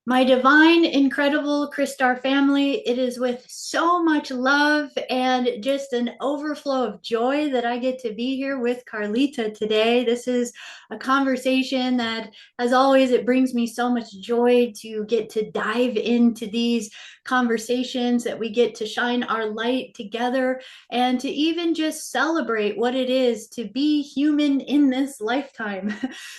My divine, incredible Christar family, it is with so much love and just an overflow of joy that I get to be here with Carlita today. This is a conversation that, as always, it brings me so much joy to get to dive into these conversations, that we get to shine our light together and to even just celebrate what it is to be human in this lifetime.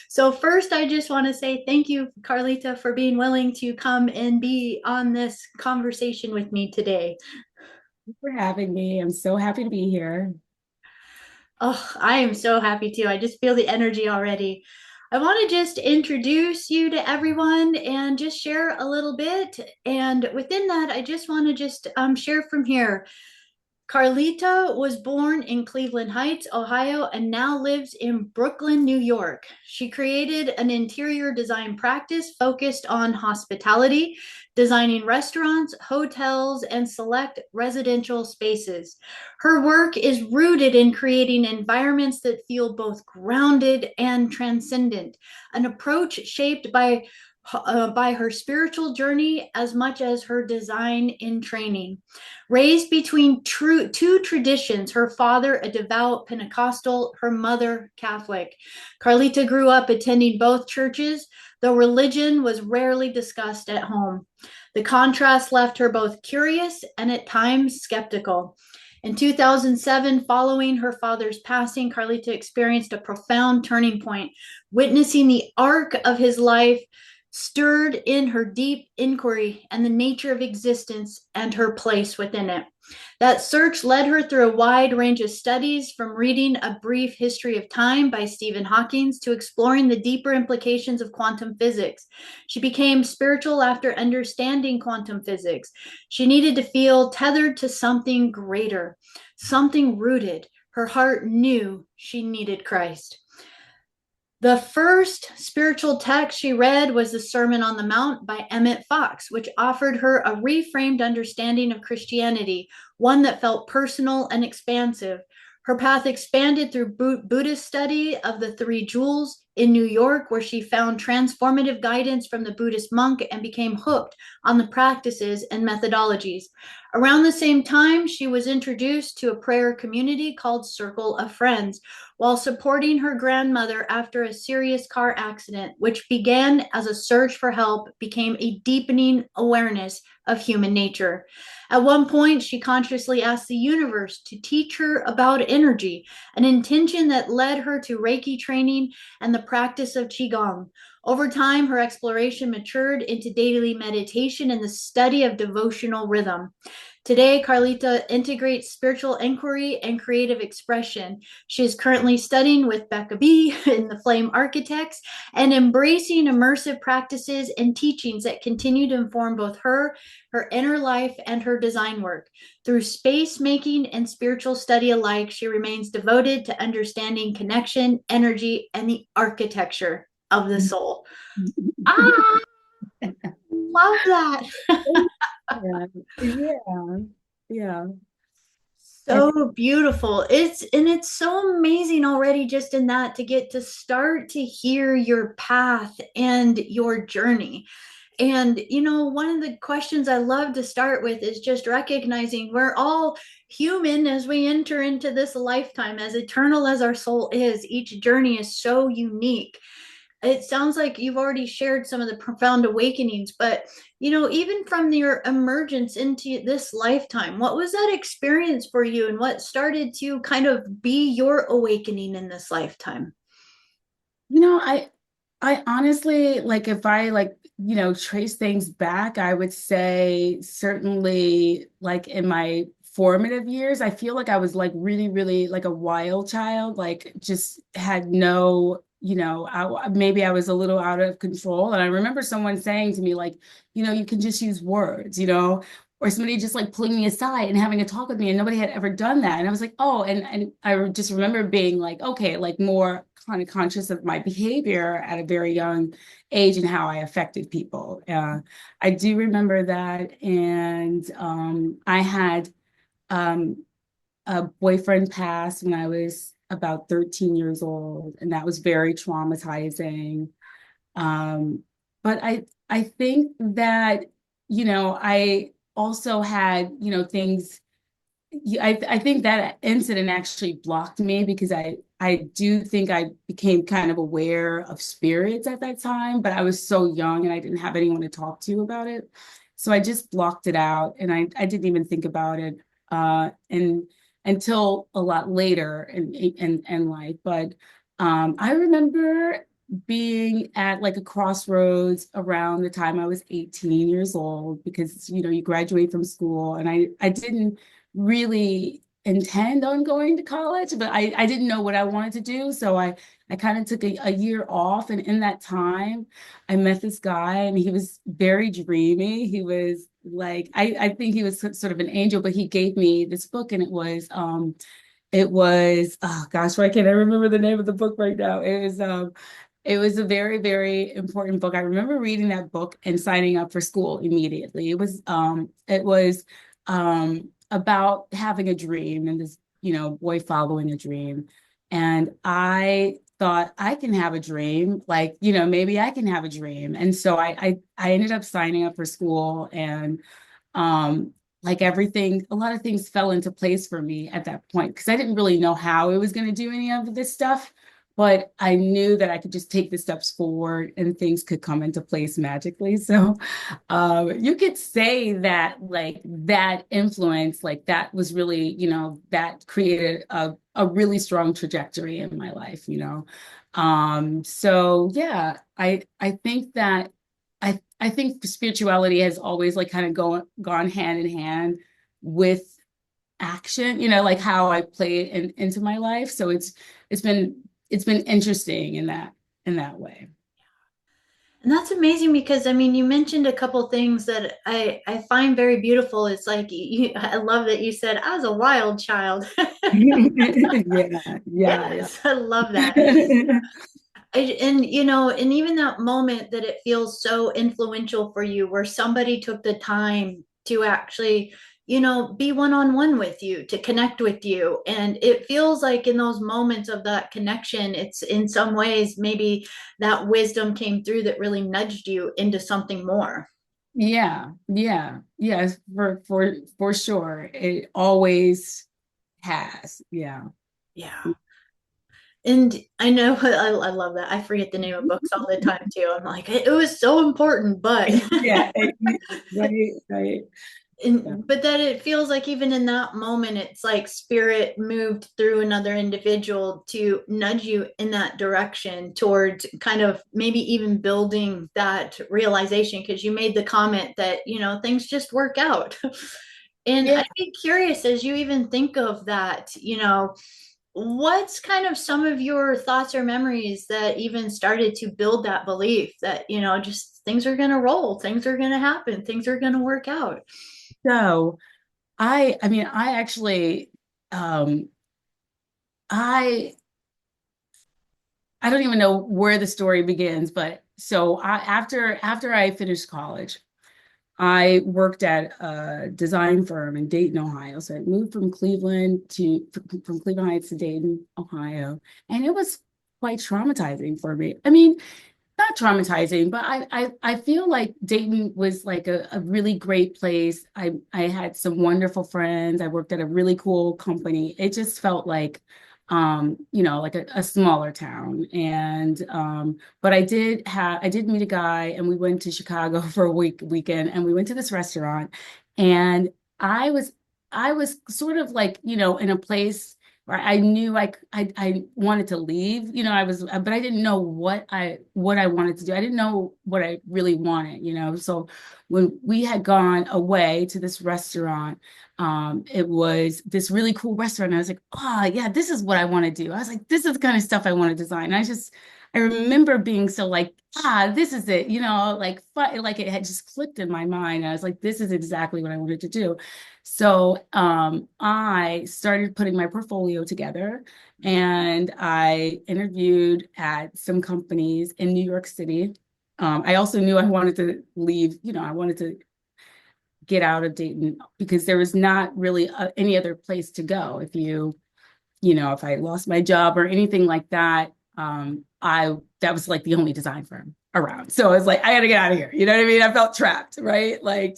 So first, I just want to say thank you, Carlita, for being willing to come and be on this conversation with me today. For having me. I'm so happy to be here. Oh, I am so happy too. I just feel the energy already. I want to just introduce you to everyone and just share a little bit. And within that, I just want to just share from here. Carlita was born in Cleveland Heights, Ohio, and now lives in Brooklyn, New York. She created an interior design practice focused on hospitality, designing restaurants, hotels, and select residential spaces. Her work is rooted in creating environments that feel both grounded and transcendent, an approach shaped by her spiritual journey as much as her design in training. Raised between two traditions, her father a devout Pentecostal, her mother Catholic, Carlita grew up attending both churches, though religion was rarely discussed at home. The contrast left her both curious and at times skeptical. In 2007, following her father's passing, Carlita experienced a profound turning point, witnessing the arc of his life stirred in her deep inquiry and the nature of existence and her place within it. That search led her through a wide range of studies, from reading A Brief History of Time by Stephen Hawking to exploring the deeper implications of quantum physics. She became spiritual after understanding quantum physics. She needed to feel tethered to something greater, something rooted. Her heart knew she needed Christ. The first spiritual text she read was the Sermon on the Mount by Emmett Fox, which offered her a reframed understanding of Christianity, one that felt personal and expansive. Her path expanded through Buddhist study of the Three Jewels in New York, where she found transformative guidance from the Buddhist monk and became hooked on the practices and methodologies. Around the same time, she was introduced to a prayer community called Circle of Friends while supporting her grandmother after a serious car accident, which began as a search for help, became a deepening awareness of human nature. At one point, she consciously asked the universe to teach her about energy, an intention that led her to Reiki training and the practice of Qigong. Over time, her exploration matured into daily meditation and the study of devotional rhythm. Today, Carlita integrates spiritual inquiry and creative expression. She is currently studying with Becca B in the Flame Architects and embracing immersive practices and teachings that continue to inform both her inner life, and her design work. Through space making and spiritual study alike, she remains devoted to understanding connection, energy, and the architecture of the soul. Ah, love that. Yeah, yeah, yeah. And So beautiful. It's so amazing already, just in that, to get to start to hear your path and your journey. And one of the questions I love to start with is just recognizing we're all human as we enter into this lifetime. As eternal as our soul is, each journey is so unique. It sounds like you've already shared some of the profound awakenings, but even from your emergence into this lifetime, what was that experience for you, and what started to kind of be your awakening in this lifetime? you know, I I honestly like if I trace things back, I would say certainly like in my formative years, I feel like I was like really, really like a wild child, like just had no, maybe I was a little out of control. And I remember someone saying to me, like, you can just use words, or somebody just like pulling me aside and having a talk with me, and nobody had ever done that. And I was like, oh, and I just remember being like, okay, like more kind of conscious of my behavior at a very young age and how I affected people. I do remember that. And I had a boyfriend pass when I was about 13 years old, and that was very traumatizing. But I think that, I also had, things. I think that incident actually blocked me because I do think I became kind of aware of spirits at that time, but I was so young and I didn't have anyone to talk to about it. So I just blocked it out and I didn't even think about it and until a lot later in life. But I remember being at like a crossroads around the time I was 18 years old because you graduate from school and I didn't really intend on going to college, but I didn't know what I wanted to do. So I kind of took a year off. And in that time, I met this guy and he was very dreamy. He was like, I think he was sort of an angel, but he gave me this book and it was, oh gosh, why can't I remember the name of the book right now? It was a very, very important book. I remember reading that book and signing up for school immediately. It was about having a dream and this, boy following a dream. And I thought I can have a dream, like, maybe I can have a dream. And so I ended up signing up for school and like everything, a lot of things fell into place for me at that point because I didn't really know how I was going to do any of this stuff, but I knew that I could just take the steps forward and things could come into place magically. So you could say that like that influence, like that was really, that created a really strong trajectory in my life. So yeah, I think that I think spirituality has always like kind of gone hand in hand with action, like how I play it into my life. So it's been it's been interesting in that way. And that's amazing because I mean, you mentioned a couple things that I find very beautiful. It's like I love that you said I was a wild child. Yeah, yeah, Yes, I love that. yeah. And and even that moment that it feels so influential for you, where somebody took the time to actually, be one on one with you, to connect with you. And it feels like in those moments of that connection, it's in some ways maybe that wisdom came through that really nudged you into something more. Yeah, yeah, yes, for sure. It always has. Yeah. Yeah. And I know I love that. I forget the name of books all the time too. I'm like, it was so important, but Yeah, right, right. Yeah. but that it feels like even in that moment it's like spirit moved through another individual to nudge you in that direction towards kind of maybe even building that realization because you made the comment that things just work out. And Yeah. I'd be curious as you even think of that, what's kind of some of your thoughts or memories that even started to build that belief that just things are going to roll, things are going to happen, things are going to work out. So I mean, I actually, um, I I don't even know where the story begins, but so after I finished college, I worked at a design firm in Dayton, Ohio. So I moved from Cleveland Heights to Dayton, Ohio, and it was quite traumatizing for me. I mean, not traumatizing, but I feel like Dayton was like a really great place. I had some wonderful friends. I worked at a really cool company. It just felt like like a smaller town. And but I did meet a guy and we went to Chicago for a weekend and we went to this restaurant and I was I was sort of like, in a place where I knew I wanted to leave. But I didn't know what I wanted to do. I didn't know what I really wanted. So when we had gone away to this restaurant, it was this really cool restaurant. I was like, oh yeah, this is what I want to do. I was like, this is the kind of stuff I want to design. I remember being so like, this is it, like it had just clicked in my mind. I was like, this is exactly what I wanted to do. So I started putting my portfolio together and I interviewed at some companies in New York City. I also knew I wanted to leave, I wanted to get out of Dayton because there was not really any other place to go. If I lost my job or anything like that, I that was like the only design firm around. So I was like, I gotta get out of here. You know what I mean? I felt trapped, right? Like,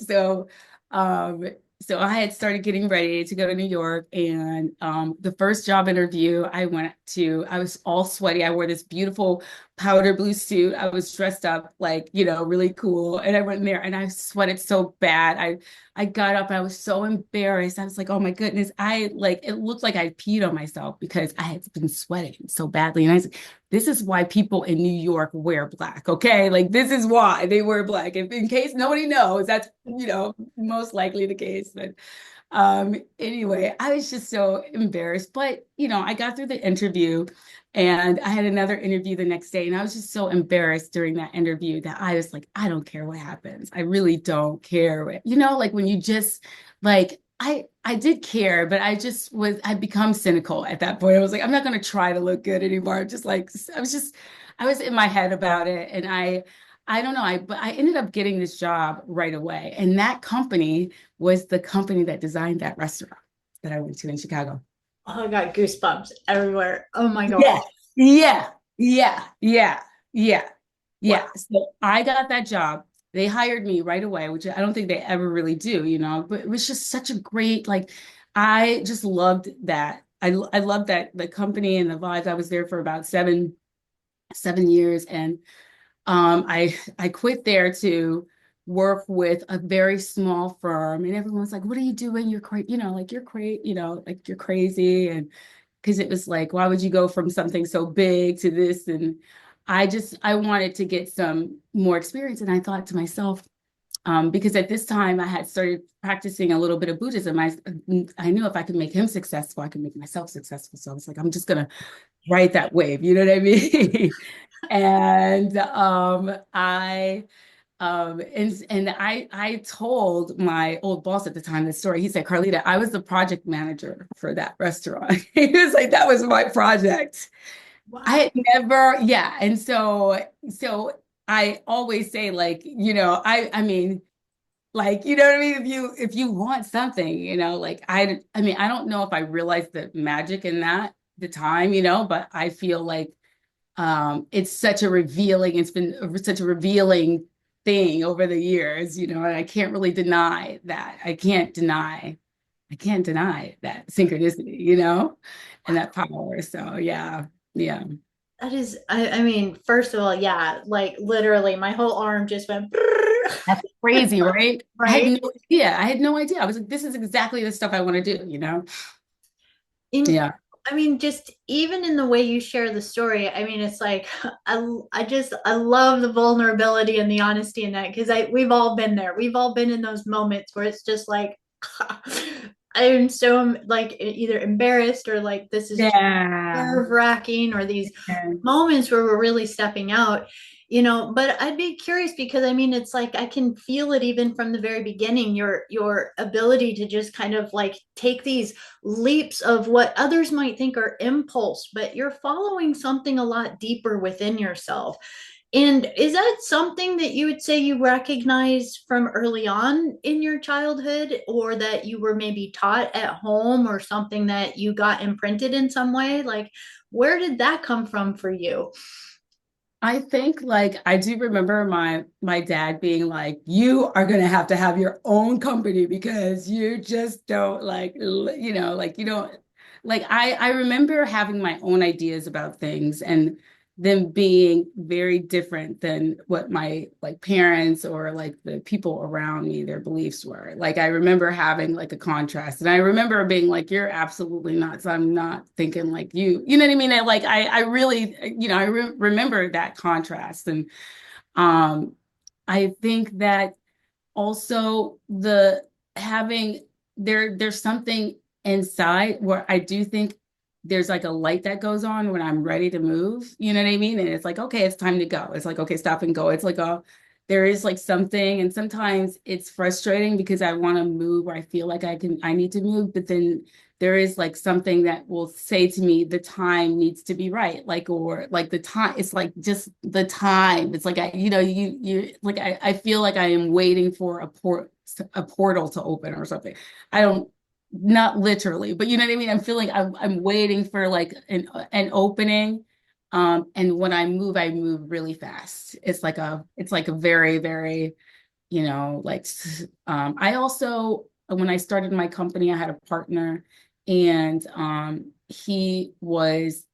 um, so I had started getting ready to go to New York, and the first job interview I went to, I was all sweaty. I wore this beautiful powder blue suit. I was dressed up like, really cool. And I went in there and I sweated so bad. I got up and I was so embarrassed. I was like, oh my goodness. It looked like I peed on myself because I had been sweating so badly. And I said, this is why people in New York wear black. Okay. Like this is why they wear black. If in case nobody knows, that's, most likely the case. But anyway, I was just so embarrassed. But, I got through the interview and I had another interview the next day. And I was just so embarrassed during that interview that I was like, I don't care what happens. I really don't care. Like when you just like, I did care, but I'd become cynical at that point. I was like, I'm not going to try to look good anymore. Just like, I was in my head about it. And I don't know. But I ended up getting this job right away. And that company was the company that designed that restaurant that I went to in Chicago. Oh, I got goosebumps everywhere. Oh my God. Yeah, yeah, yeah, yeah, yeah, Wow. yeah. So I got that job. They hired me right away, which I don't think they ever really do, but it was just such a great, like, I just loved that. I loved that the company and the vibes. I was there for about 7 years, and I quit there to work with a very small firm, and everyone's like, "What are you doing? You're crazy, like you're crazy, like you're crazy." And because it was like, why would you go from something so big to this? And I wanted to get some more experience, and I thought to myself, because at this time I had started practicing a little bit of Buddhism. I knew if I could make him successful, I could make myself successful. So I was like, I'm just gonna ride that wave. You know what I mean? And I told my old boss at the time this story. He said, Carlita, I was the project manager for that restaurant. He was like, that was my project. I Wow. had never, yeah. And so I always say, like, I mean, like, you know what I mean? If you want something, like I mean, I don't know if I realized the magic in that the time, but I feel like it's been such a revealing thing over the years, and I can't really deny that. I can't deny that synchronicity, and that power. So yeah, yeah. That is, I mean, first of all, yeah, like literally my whole arm just went, That's crazy, right? I had right? no idea. I had no idea. I was like, this is exactly the stuff I want to do. In, Yeah. I mean, just even in the way you share the story, I mean, it's like, I love the vulnerability and the honesty in that because we've all been there. We've all been in those moments where it's just like, I'm so like either embarrassed or like this is Yeah. nerve wracking or these moments where we're really stepping out, but I'd be curious because I mean it's like I can feel it even from the very beginning, your ability to just kind of like take these leaps of what others might think are impulse, but you're following something a lot deeper within yourself. And is that something that you would say you recognize from early on in your childhood, or that you were maybe taught at home, or something that you got imprinted in some way? Like, where did that come from for you? I think like I do remember my dad being like, you are gonna have to have your own company because you just don't like you don't like I remember having my own ideas about things and them being very different than what my like parents or like the people around me, their beliefs were. Like I remember having like a contrast, and I remember being like, you're absolutely nuts. I'm not thinking like you. You know what I mean? I really, I remember that contrast. And um I think that also the having there's something inside where I do think there's like a light that goes on when I'm ready to move. You know what I mean? And it's like, okay, it's time to go. It's like, okay, stop and go. It's like there is like something, and sometimes it's frustrating because I want to move or I feel like I need to move, but then there is like something that will say to me the time needs to be right, like, or like the time, it's like just the time. It's like you like I feel like I am waiting for a portal to open or something. I don't, not literally, but you know what I mean. I'm feeling I'm waiting for like an opening, And when I move really fast. It's like a very, very, I also, when I started my company, I had a partner and he was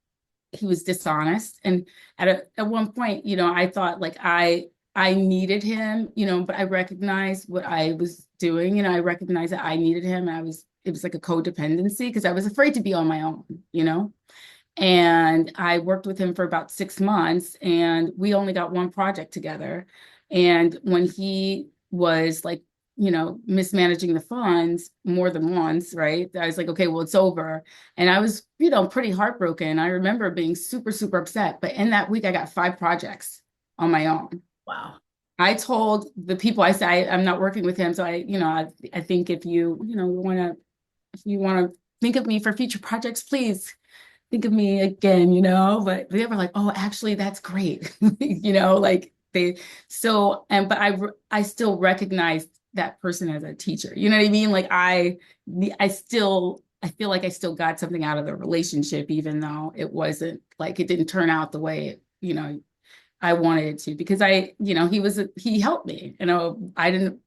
dishonest. And at one point, I thought like I needed him, but I recognized what I was doing. I recognized that I needed him. It was like a codependency because I was afraid to be on my own. And I worked with him for about 6 months and we only got one project together. And when he was like, mismanaging the funds more than once, right? I was like, okay, well, it's over. And I was, pretty heartbroken. I remember being super, super upset. But in that week, I got 5 projects on my own. Wow. I told the people, I said, I'm not working with him. So I think if if you want to think of me for future projects, please think of me again, but they were like, oh, actually, that's great. Like but I still recognized that person as a teacher. You know what I mean? Like I feel like I still got something out of the relationship, even though it wasn't like it didn't turn out the way, I wanted it to, because he helped me, I didn't,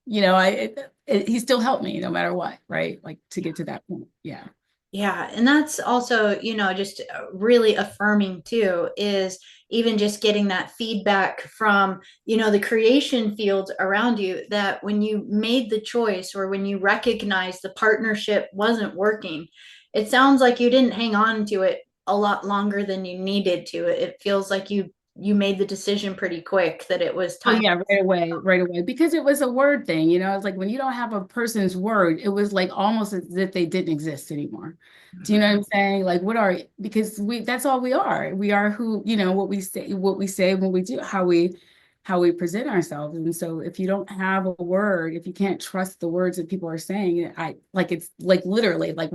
he still helped me no matter what, right? Like to get to that point. Yeah. Yeah, and that's also, just really affirming too, is even just getting that feedback from, the creation field around you, that when you made the choice or when you recognized the partnership wasn't working, it sounds like you didn't hang on to it a lot longer than you needed to. It feels like you made the decision pretty quick that it was Oh time. yeah, right away. Because it was a word thing, it's like when you don't have a person's word, it was like almost as if they didn't exist anymore. Do you know what I'm saying? Like what are because that's all we are. We are who, what we say, what we do, how we present ourselves. And so if you don't have a word, if you can't trust the words that people are saying, it's like literally like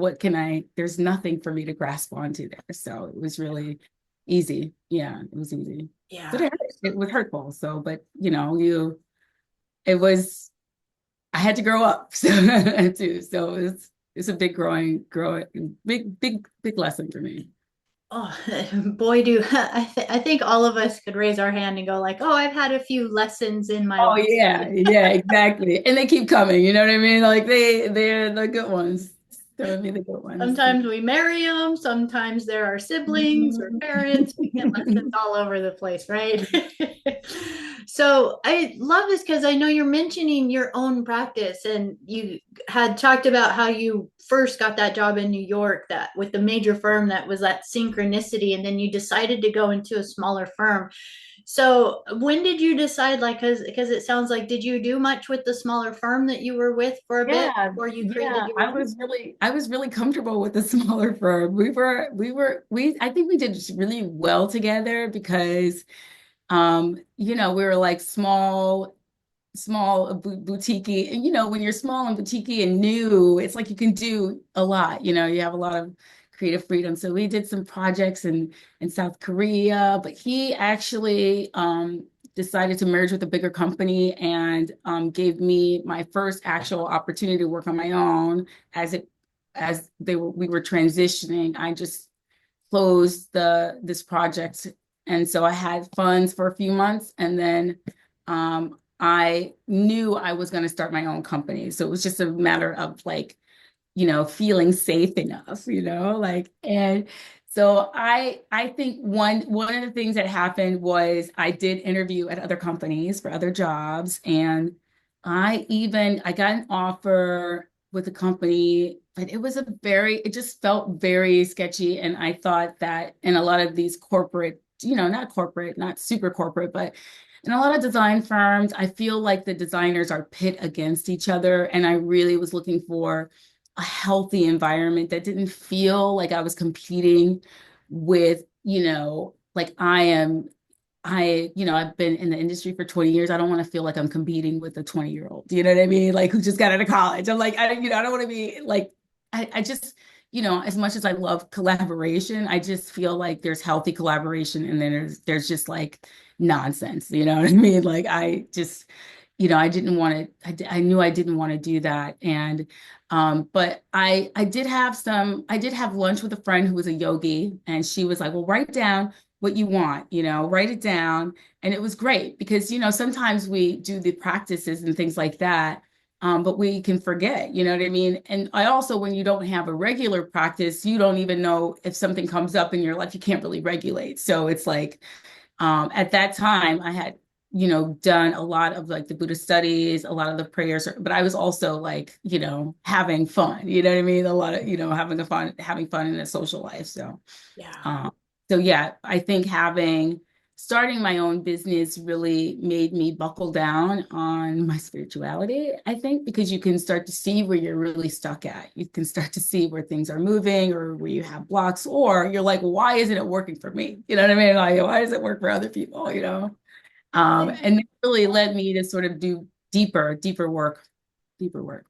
there's nothing for me to grasp onto there. So it was really easy. Yeah, it was easy. But Yeah. it was hurtful. So, but it was, I had to grow up so, too. So it's a big big lesson for me. Oh, boy, do I think all of us could raise our hand and go like, "Oh, I've had a few lessons in my Oh life." yeah, yeah, exactly. And they keep coming, you know what I mean? Like they're the good ones. They're the good ones. Sometimes we marry them, sometimes there are siblings or parents. We get lessons all over the place, right? So I love this because I know you're mentioning your own practice, and you had talked about how you first got that job in New York, that with the major firm, that was that synchronicity, and then you decided to go into a smaller firm. So when did you decide, like, because it sounds like, did you do much with the smaller firm that you were with for a bit Yeah, before you created yeah. your own? I was really comfortable with the smaller firm. I think we did really well together because we were like small boutique, and when you're small and boutique and new, it's like you can do a lot. You have a lot of creative freedom. So we did some projects in South Korea, but he actually decided to merge with a bigger company and gave me my first actual opportunity to work on my own as we were transitioning. I just closed this project, and so I had funds for a few months, and then I knew I was going to start my own company. So it was just a matter of like, feeling safe enough, and so I think one of the things that happened was I did interview at other companies for other jobs, and I got an offer with a company, but it just felt very sketchy. And I thought that in a lot of these corporate, not corporate, not super corporate, but in a lot of design firms, I feel like the designers are pit against each other. And I really was looking for a healthy environment that didn't feel like I was competing with, like I've been in the industry for 20 years. I don't want to feel like I'm competing with a 20-year-old. Do you know what I mean? Like who just got out of college. I'm like, I don't want to be like, I just, as much as I love collaboration, I just feel like there's healthy collaboration and then there's just like nonsense. You know what I mean? Like I just, I didn't want to, I knew I didn't want to do that. And but I did have lunch with a friend who was a yogi, and she was like, well, write down what you want, write it down. And it was great because, sometimes we do the practices and things like that, but we can forget, you know what I mean? And I also, when you don't have a regular practice, you don't even know if something comes up in your life, you can't really regulate. So it's like, at that time, I had, done a lot of like the Buddhist studies, a lot of the prayers, but I was also like, having fun, you know what I mean? A lot of, having fun in a social life. Yeah. Um, so yeah, I think starting my own business really made me buckle down on my spirituality, I think, because you can start to see where you're really stuck at. You can start to see where things are moving or where you have blocks, or you're like, why isn't it working for me? You know what I mean? Like, why does it work for other people? And it really led me to sort of do deeper work, deeper work.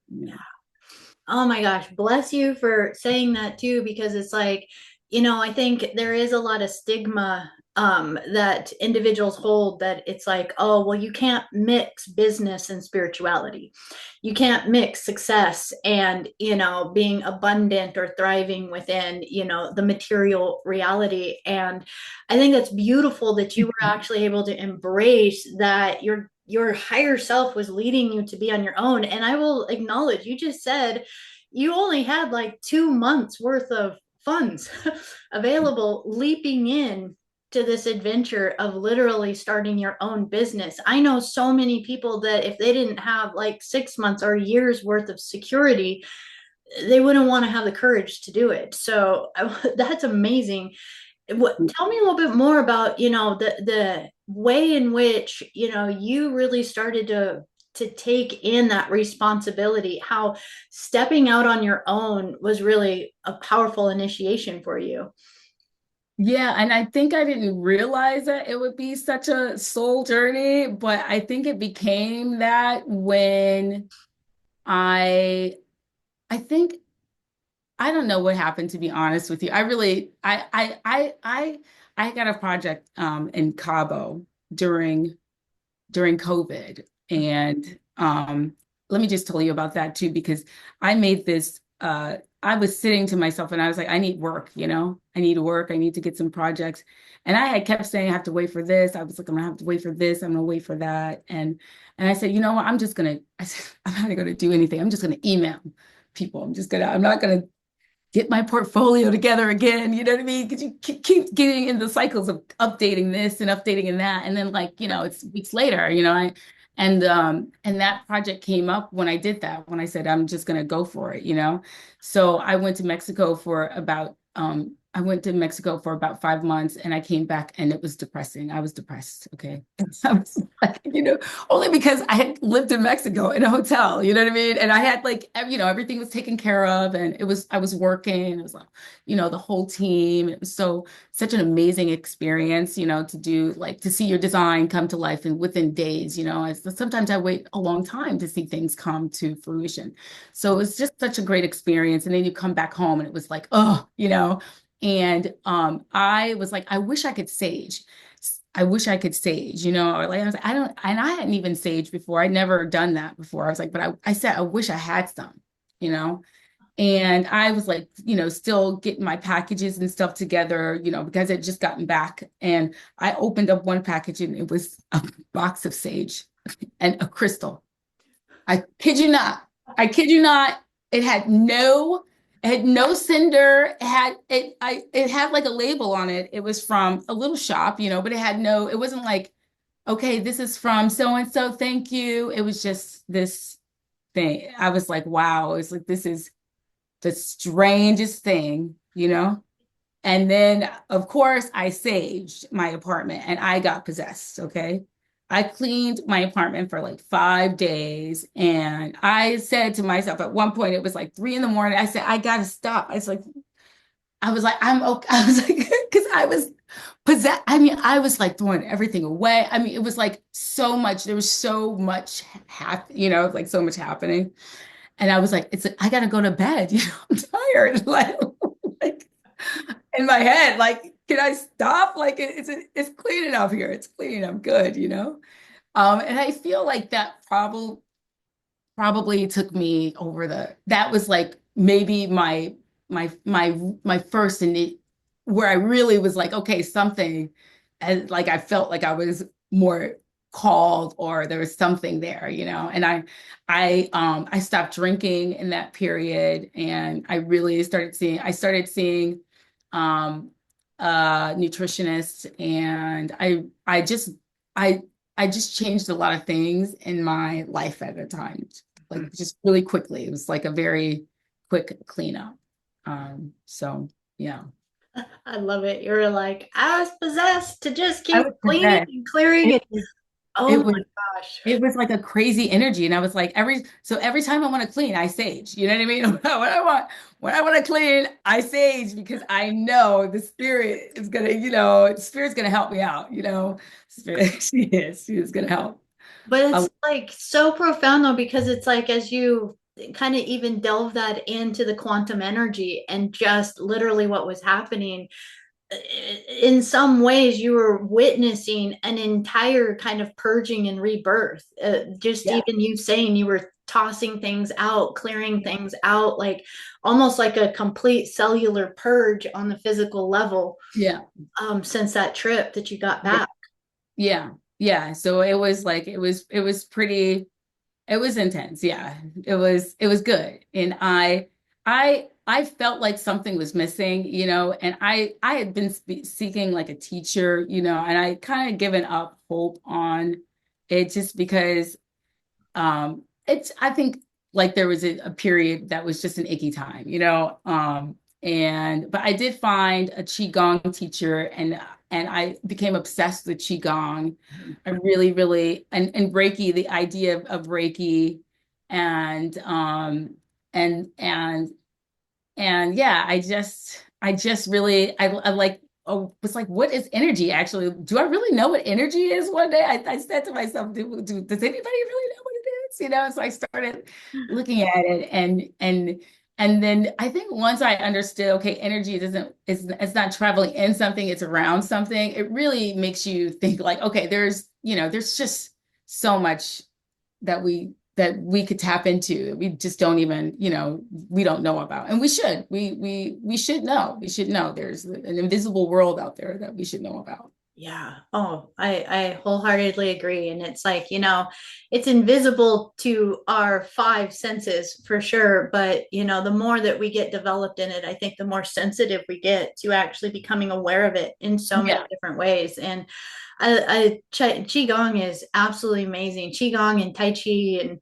Oh my gosh, bless you for saying that too, because it's like, I think there is a lot of stigma that individuals hold that it's like, oh, well, you can't mix business and spirituality. You can't mix success and, being abundant or thriving within, the material reality. And I think that's beautiful that you were actually able to embrace that your higher self was leading you to be on your own. And I will acknowledge, you just said you only had like 2 months worth of funds available, leaping in to this adventure of literally starting your own business. I know so many people that if they didn't have like 6 months or a year's worth of security, they wouldn't want to have the courage to do it. So that's amazing. Tell me a little bit more about, the way in which, you really started to take in that responsibility, how stepping out on your own was really a powerful initiation for you. Yeah, and I think I didn't realize that it would be such a soul journey, but I think it became that when I I think I don't know what happened, to be honest with you. I really I got a project in Cabo during COVID. And let me just tell you about that too, because I made this, I was sitting to myself and I was like, I need work, I need to work. I need to get some projects. And I had kept saying, I have to wait for this. I was like, I'm gonna have to wait for this. I'm gonna wait for that. And I said, you know what? I said, I'm not gonna do anything. I'm just gonna email people. I'm not gonna get my portfolio together again. You know what I mean? Because you keep getting in the cycles of updating this and updating and that. And then like, it's weeks later, and that project came up when I did that, when I said, I'm just gonna go for it, So I went to Mexico for about 5 months and I came back and it was depressing. I was depressed. Okay. I was like, only because I had lived in Mexico in a hotel, you know what I mean? And I had like, everything was taken care of and I was working. It was like, the whole team. It was such an amazing experience, to do like to see your design come to life and within days, sometimes I wait a long time to see things come to fruition. So it was just such a great experience. And then you come back home and it was like, oh, and I was like, I wish I could sage. I wish I could sage, or like I was like, I don't, and I hadn't even saged before. I'd never done that before. I was like, but I said, I wish I had some, you know. And I was like, still getting my packages and stuff together, because I'd just gotten back. And I opened up one package and it was a box of sage and a crystal. I kid you not. I kid you not. It had no cinder. It had like a label on it. It was from a little shop, but it wasn't like, okay, this is from so and so, thank you. It was just this thing. I was like, wow, it's like this is the strangest thing. And then, of course, I saged my apartment and I got possessed. Okay. I cleaned my apartment for like 5 days. And I said to myself at one point, it was like 3 in the morning. I said, I got to stop. I was like, I'm okay. I was like, because I was possessed. I mean, I was like throwing everything away. I mean, it was like so much. There was so much, like so much happening. And I was like, I gotta go to bed. I'm tired. Like in my head, like, can I stop? Like it's clean enough here. It's clean. I'm good. And I feel like that probably took me over that was like maybe my first where I really was like, okay, something, and like I felt like I was more called, or there was something there, and I stopped drinking in that period, and I started seeing um nutritionists, and I I just changed a lot of things in my life at the time, like just really quickly. It was like a very quick cleanup. So yeah. I love it. You're like, I was possessed to just I keep was cleaning possessed. and clearing It it. was Oh it my was gosh. it was like a crazy energy. And I was like, every time I want to clean, I sage. You know what I mean? When I want to clean, I sage, because I know the spirit is gonna, the spirit's gonna help me out, Spirit, she is gonna help. But Uh, it's like so profound though, because it's like as you kind of even delve that into the quantum energy and just literally what was happening, in some ways you were witnessing an entire kind of purging and rebirth. Just yeah, even you saying you were tossing things out, clearing things out, like almost like a complete cellular purge on the physical level, yeah, since that trip that you got yeah, back. yeah, yeah. So it was like it was intense. Yeah. It was good. And I felt like something was missing, and I had been seeking like a teacher, and I kind of given up hope on it, just because it's I think like there was a period that was just an icky time, and but I did find a Qigong teacher, and I became obsessed with Qigong. I really, really, and Reiki, the idea of Reiki, and and and and yeah, I just really, I like, oh, was like, what is energy actually? Do I really know what energy is? One day I said to myself, does anybody really know what it is? So I started looking at it, and then I think once I understood, okay, energy doesn't, it's not traveling in something, it's around something. It really makes you think like, okay, there's just so much that we could tap into. We just don't even, we don't know about. And we should. We should know. We should know there's an invisible world out there that we should know about. Yeah. Oh, I wholeheartedly agree. And it's like, it's invisible to our five senses for sure. But, the more that we get developed in it, I think the more sensitive we get to actually becoming aware of it in so many Yeah. different ways. And Qigong is absolutely amazing. Qigong and Tai Chi, and,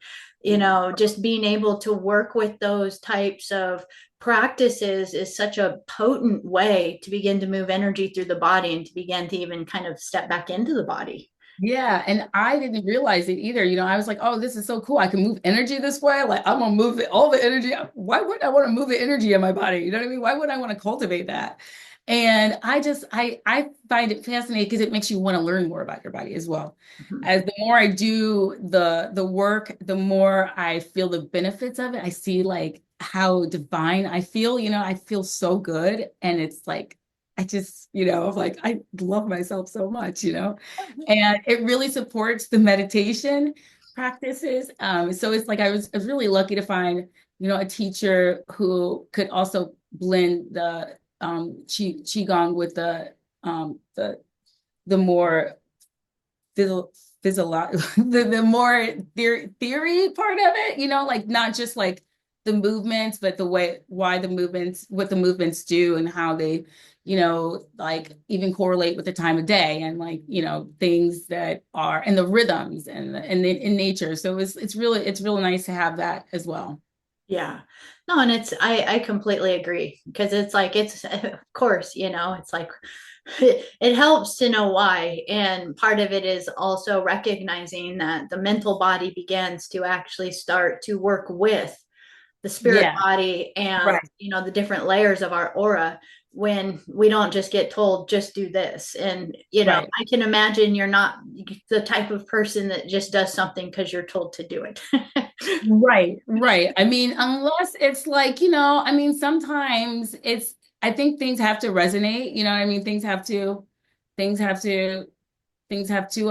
just being able to work with those types of practices is such a potent way to begin to move energy through the body and to begin to even kind of step back into the body. Yeah, and I didn't realize it either. I was like, "Oh, this is so cool! I can move energy this way. Like, I'm gonna move all the energy. Why would I want to move the energy in my body? You know what I mean? Why would I want to cultivate that?" And I find it fascinating, because it makes you want to learn more about your body as well. Mhm. As the more I do the work, the more I feel the benefits of it. I see like how divine I feel. I feel so good, and it's like I just, like I love myself so much. And it really supports the meditation practices. So it's like I was really lucky to find, a teacher who could also blend the qigong with the more physio the more theory part of it, like not just like the movements, but the way why the movements, what the movements do, and how they, like even correlate with the time of day, and like, things that are, and the rhythms, and in nature. So it's really nice to have that as well. Yeah. No, and I completely agree, because it's like, it's, of course, it's like, it helps to know why. And part of it is also recognizing that the mental body begins to actually start to work with the spirit Yeah, body and, right, the different layers of our aura, when we don't just get told just do this. And, right. I can imagine you're not the type of person that just does something because you're told to do it. Right, right. I mean, unless it's like, I mean, sometimes I think things have to resonate, what I mean? Things have to, things have to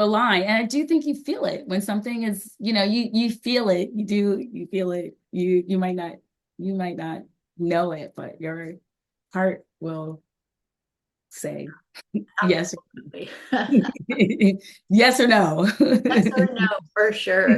align. And I do think you feel it when something is, you feel it, you feel it. You might not know it, but your heart will. say yes. Absolutely. Yes or no. Yes or no, for sure.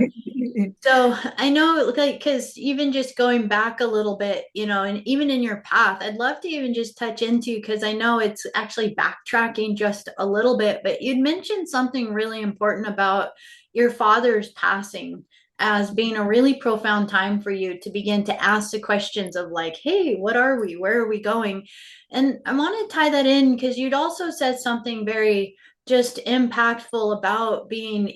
So I know, like, because even just going back a little bit, and even in your path, I'd love to even just touch into, because I know it's actually backtracking just a little bit, but you'd mentioned something really important about your father's passing as being a really profound time for you to begin to ask the questions of, like, hey, what are we? Where are we going? And I want to tie that in because you'd also said something very just impactful about being,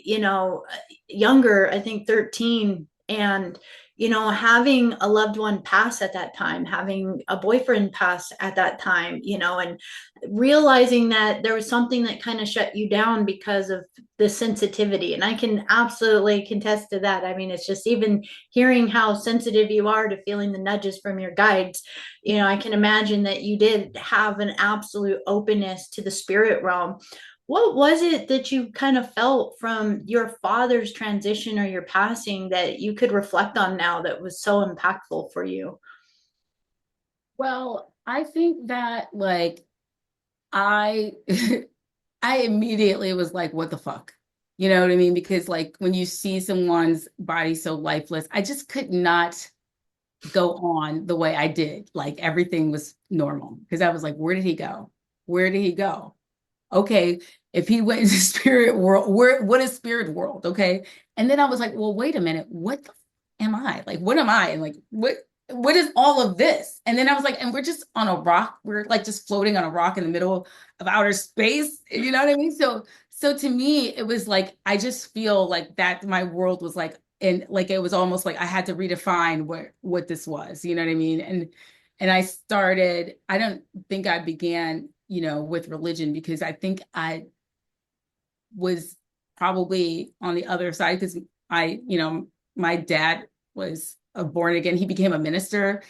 younger, I think 13, and having a loved one pass at that time, having a boyfriend pass at that time, and realizing that there was something that kind of shut you down because of the sensitivity. And I can absolutely contest to that. I mean, it's just even hearing how sensitive you are to feeling the nudges from your guides. I can imagine that you did have an absolute openness to the spirit realm. What was it that you kind of felt from your father's transition or your passing that you could reflect on now that was so impactful for you? Well, I think that like I I immediately was like, what the fuck? You know what I mean? Because like when you see someone's body so lifeless, I just could not go on the way I did. Like everything was normal. Because I was like, where did he go? Where did he go? Okay, if he went into spirit world, where what is spirit world? Okay. And then I was like, well, wait a minute, what the am I? Like, what am I? And like, what is all of this? And then I was like, and we're just on a rock, we're like just floating on a rock in the middle of outer space. You know what I mean? So to me, it was like I just feel like that my world was like, and like it was almost like I had to redefine what this was, you know what I mean? And I started, I don't think I began, with religion because I think I was probably on the other side because my dad was a born again. He became a minister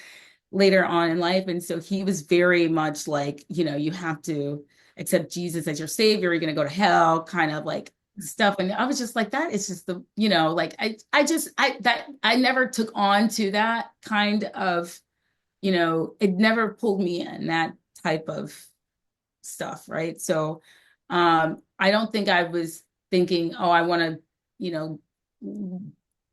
later on in life. And so he was very much like, you have to accept Jesus as your savior, you're going to go to hell, kind of like stuff. And I was just like, that is just like I never took on to that kind of, it never pulled me in that type of stuff, right? So I don't think I was thinking, oh, I want to,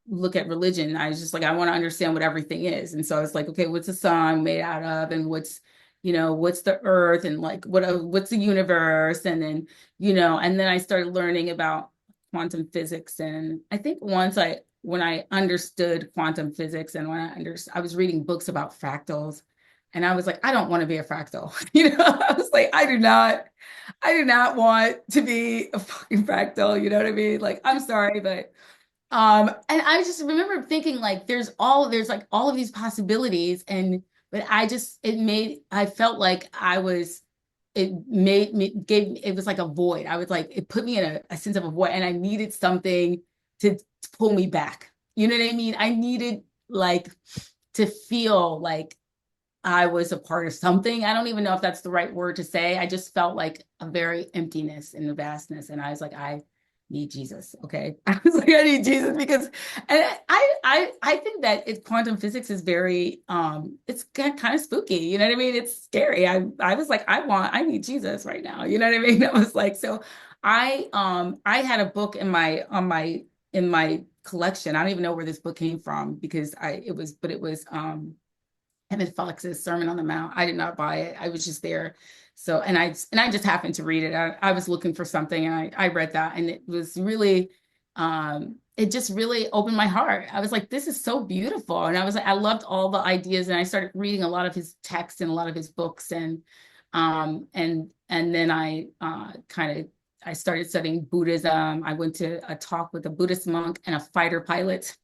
look at religion. I was just like, I want to understand what everything is. And so I was like, okay, what's the sun made out of? And what's the earth and like what's the universe? And then, and then I started learning about quantum physics. And I think when I understood quantum physics and I was reading books about fractals, and I was like, I don't want to be a fractal. I was like, I do not want to be a fucking fractal. You know what I mean? Like, I'm sorry, but and I just remember thinking like there's like all of these possibilities. But I felt like it was like a void. I was like, it put me in a sense of a void, and I needed something to pull me back. You know what I mean? I needed like to feel like I was a part of something. I don't even know if that's the right word to say. I just felt like a very emptiness in the vastness. And I was like, I need Jesus. Okay. I was like, I need Jesus because and I think that quantum physics is very it's kind of spooky. You know what I mean? It's scary. I was like, I need Jesus right now. You know what I mean? I was like, so I had a book in my collection. I don't even know where this book came from because it was Evan Fox's Sermon on the Mount. I did not buy it. I was just there. So, and I just happened to read it. I was looking for something and I read that and it was really, it just really opened my heart. I was like, this is so beautiful. And I was like, I loved all the ideas and I started reading a lot of his texts and a lot of his books. And then I started studying Buddhism. I went to a talk with a Buddhist monk and a fighter pilot.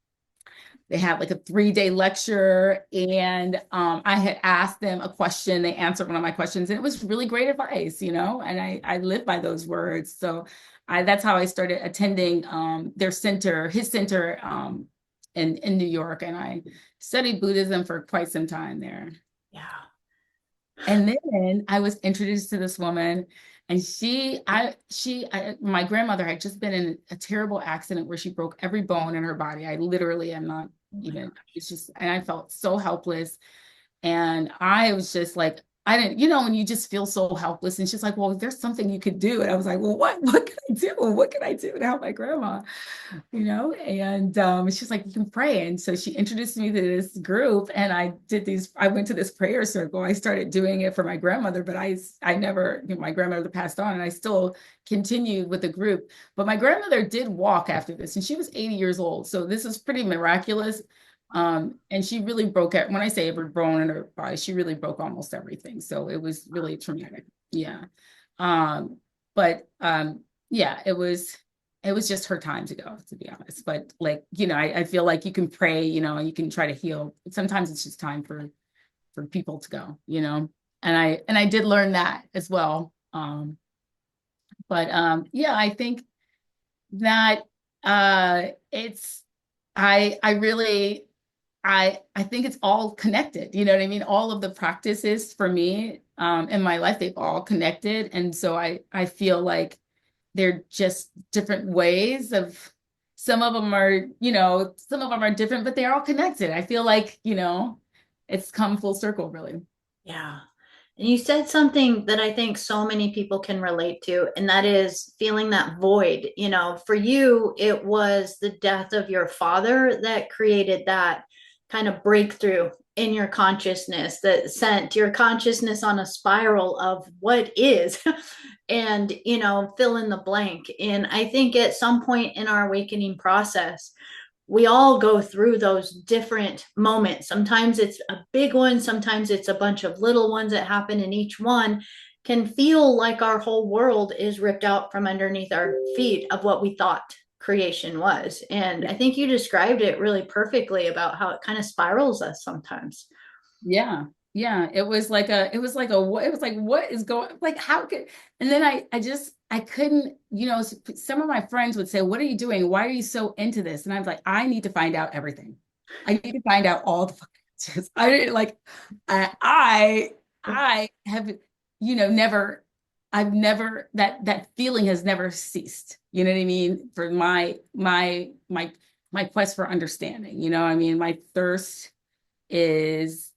They had like a 3-day lecture, and I had asked them a question. They answered one of my questions, and it was really great advice, and I live by those words. So that's how I started attending his center in New York, and I studied Buddhism for quite some time there. Yeah. And then I was introduced to this woman, and my grandmother had just been in a terrible accident where she broke every bone in her body. I literally am not Oh my even, God. it's just, and I felt so helpless. And I was just like, I didn't, when you just feel so helpless. And she's like, well, there's something you could do. And I was like, well, what can I do? What can I do to help my grandma? And she's like, you can pray. And so she introduced me to this group, and I went to this prayer circle. I started doing it for my grandmother, but I never, my grandmother passed on, and I still continued with the group. But my grandmother did walk after this, and she was 80 years old. So this is pretty miraculous. And she really broke it. When I say every bone in her body, she really broke almost everything. So it was really traumatic. Yeah. Um, but yeah, it was just her time to go, to be honest. But like, I feel like you can pray, and you can try to heal. Sometimes it's just time for people to go. And I did learn that as well. But yeah, I think that it's I really I think it's all connected. You know what I mean? All of the practices for me in my life, they've all connected. And so I feel like they're just different ways of some of them are different, but they're all connected. I feel like, it's come full circle, really. Yeah. And you said something that I think so many people can relate to, and that is feeling that void. For you, it was the death of your father that created that kind of breakthrough in your consciousness that sent your consciousness on a spiral of what is, and, fill in the blank. And I think at some point in our awakening process, we all go through those different moments. Sometimes it's a big one, sometimes it's a bunch of little ones that happen, and each one can feel like our whole world is ripped out from underneath our feet of what we thought creation was. And I think you described it really perfectly about how it kind of spirals us sometimes. Yeah. Yeah. It was like, what is going, like, how could, and then I couldn't, some of my friends would say, what are you doing? Why are you so into this? And I was like, I need to find out everything. I need to find out all the fucking answers. I didn't like, I have, never, I've never, that feeling has never ceased. You know what I mean? For my quest for understanding, I mean, my thirst is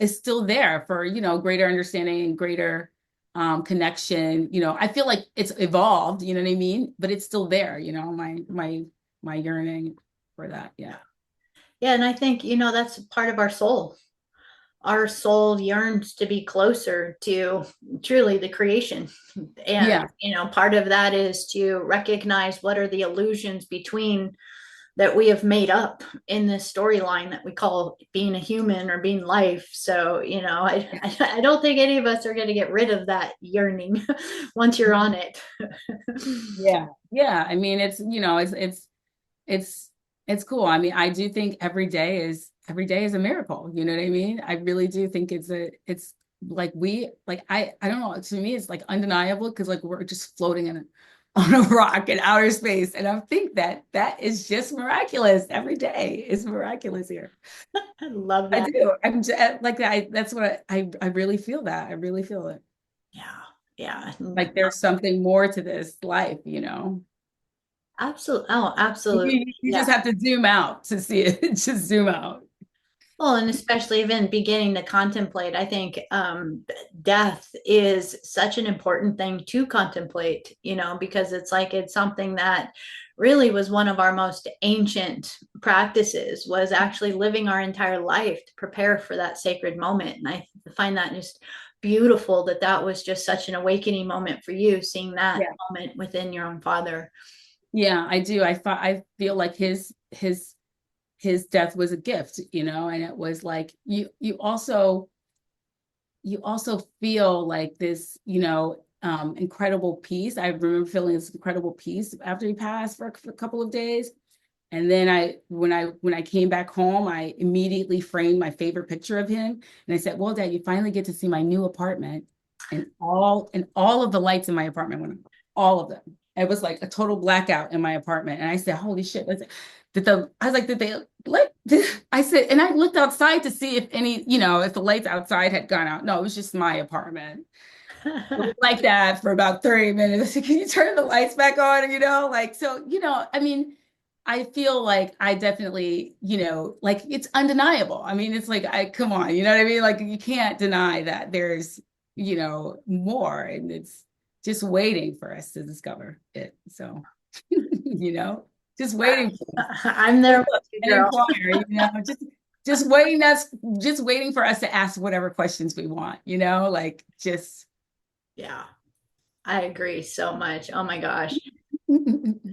still there for greater understanding and greater connection. I feel like it's evolved, you know what I mean, but it's still there, my yearning for that. Yeah. Yeah, and I think, that's part of our soul. Our soul yearns to be closer to truly the creation. And, Yeah. part of that is to recognize what are the illusions between that we have made up in this storyline that we call being a human or being life. So, I don't think any of us are going to get rid of that yearning once you're on it. Yeah. Yeah. I mean, it's it's cool. I mean, I do think every day is a miracle. You know what I mean? I really do think it's like I don't know. To me, it's like undeniable because like we're just floating on a rock in outer space. And I think that is just miraculous. Every day is miraculous here. I love I that. do. I'm just, like that's what I really feel that. I really feel it. Yeah. Yeah. Like there's something more to this life. Absolutely. Oh, absolutely. You Yeah. just have to zoom out to see it. Just zoom out. Well, and especially even beginning to contemplate, I think death is such an important thing to contemplate, because it's like it's something that really was one of our most ancient practices, was actually living our entire life to prepare for that sacred moment. And I find that just beautiful that that was just such an awakening moment for you, seeing that Yeah. moment within your own father. Yeah, I do. I feel like his death was a gift, and it was like you also feel like this, incredible peace. I remember feeling this incredible peace after he passed for a couple of days. And then when I came back home, I immediately framed my favorite picture of him. And I said, well, Dad, you finally get to see my new apartment. And all of the lights in my apartment went on, all of them. It was like a total blackout in my apartment. And I said, holy shit. I was like, did they like I said, and I looked outside to see if the lights outside had gone out. No, it was just my apartment. It was like that for about 30 minutes. I said, can you turn the lights back on? Like, so, I mean, I feel like I definitely, like it's undeniable. I mean, it's like, come on, you know what I mean? Like you can't deny that there's, more, and it's just waiting for us to discover it. So, just waiting for us. I'm there Wake with up you, and girl. inquire, just waiting for us to ask whatever questions we want, like just Yeah, I agree so much. Oh my gosh.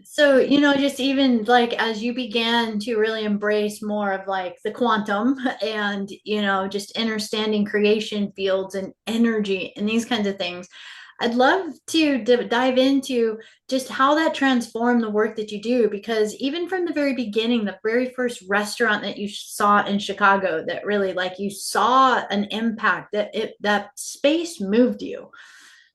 So, just even like as you began to really embrace more of like the quantum and, just understanding creation fields and energy and these kinds of things, I'd love to dive into just how that transformed the work that you do. Because even from the very beginning, the very first restaurant that you saw in Chicago, that really like you saw an impact that space moved you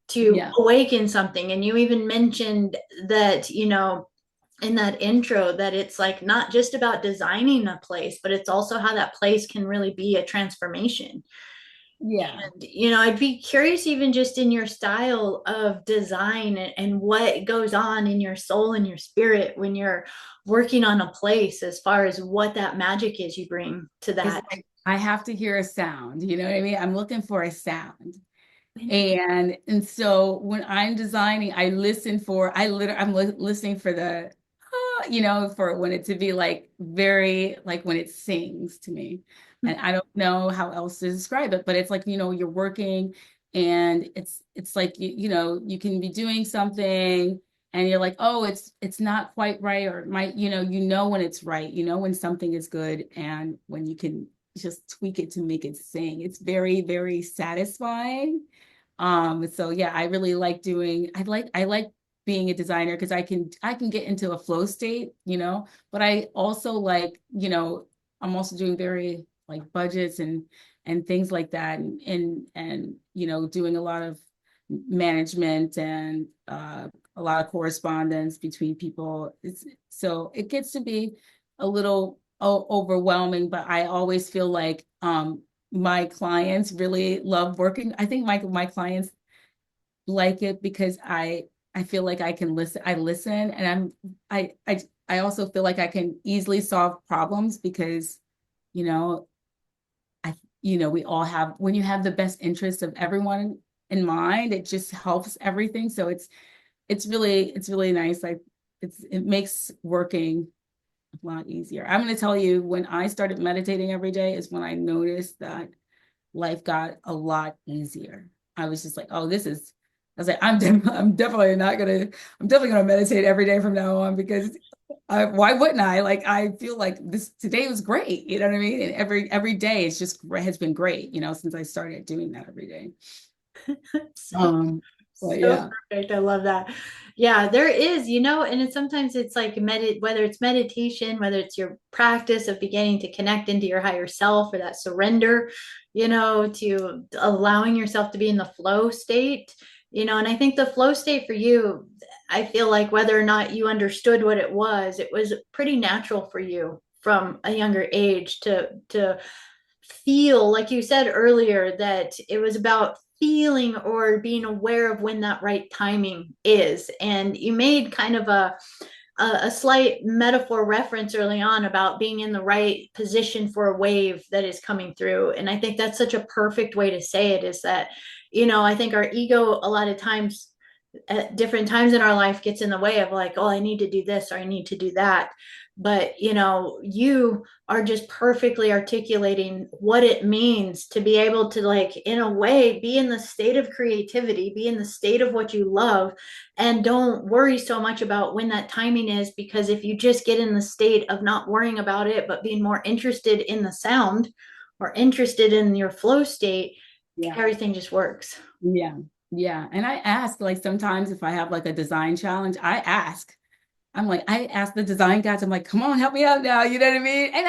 to yeah. awaken something. And you even mentioned that, in that intro, that it's like not just about designing a place, but it's also how that place can really be a transformation. Yeah. And, I'd be curious, even just in your style of design and what goes on in your soul and your spirit when you're working on a place, as far as what that magic is you bring to It's that. like I have to hear a sound, you know what I mean? I'm looking for a sound. And so when I'm designing, I'm listening for the for when it to be like very like when it sings to me. And I don't know how else to describe it, but it's like, you're working and it's like you can be doing something and you're like, oh, it's not quite right, or it might, when it's right, when something is good, and when you can just tweak it to make it sing. It's very, very satisfying. So yeah, I really like I like being a designer because I can get into a flow state, but I also like, I'm also doing very like budgets and things like that, and doing a lot of management and a lot of correspondence between people. So it gets to be a little overwhelming, but I always feel like my clients really love working. I think my clients like it because I feel like I can listen. I listen, and I also feel like I can easily solve problems because, you know, we all have, when you have the best interests of everyone in mind, it just helps everything. So it's really nice. Like it makes working a lot easier. I'm going to tell you, when I started meditating every day is when I noticed that life got a lot easier. I was just like, oh, I was like, I'm definitely gonna meditate every day from now on, because why wouldn't I? Like, I feel like this today was great. You know what I mean? And every day has been great, since I started doing that every day. So Um, but So yeah, perfect. I love that. Yeah, there is, and sometimes it's like whether it's meditation, whether it's your practice of beginning to connect into your higher self, or that surrender, to allowing yourself to be in the flow state, and I think the flow state for you, I feel like whether or not you understood what it was pretty natural for you from a younger age to feel, like you said earlier, that it was about feeling or being aware of when that right timing is. And you made kind of a slight metaphor reference early on about being in the right position for a wave that is coming through. And I think that's such a perfect way to say it, is that, I think our ego a lot of times at different times in our life gets in the way of like, oh, I need to do this or I need to do that. But you are just perfectly articulating what it means to be able to, like, in a way, be in the state of creativity, be in the state of what you love, and don't worry so much about when that timing is. Because if you just get in the state of not worrying about it, but being more interested in the sound or interested in your flow state, yeah. everything just works. Yeah. Yeah. And I ask, like, sometimes if I have like a design challenge, I ask the design guys, I'm like, come on, help me out now. You know what I mean? And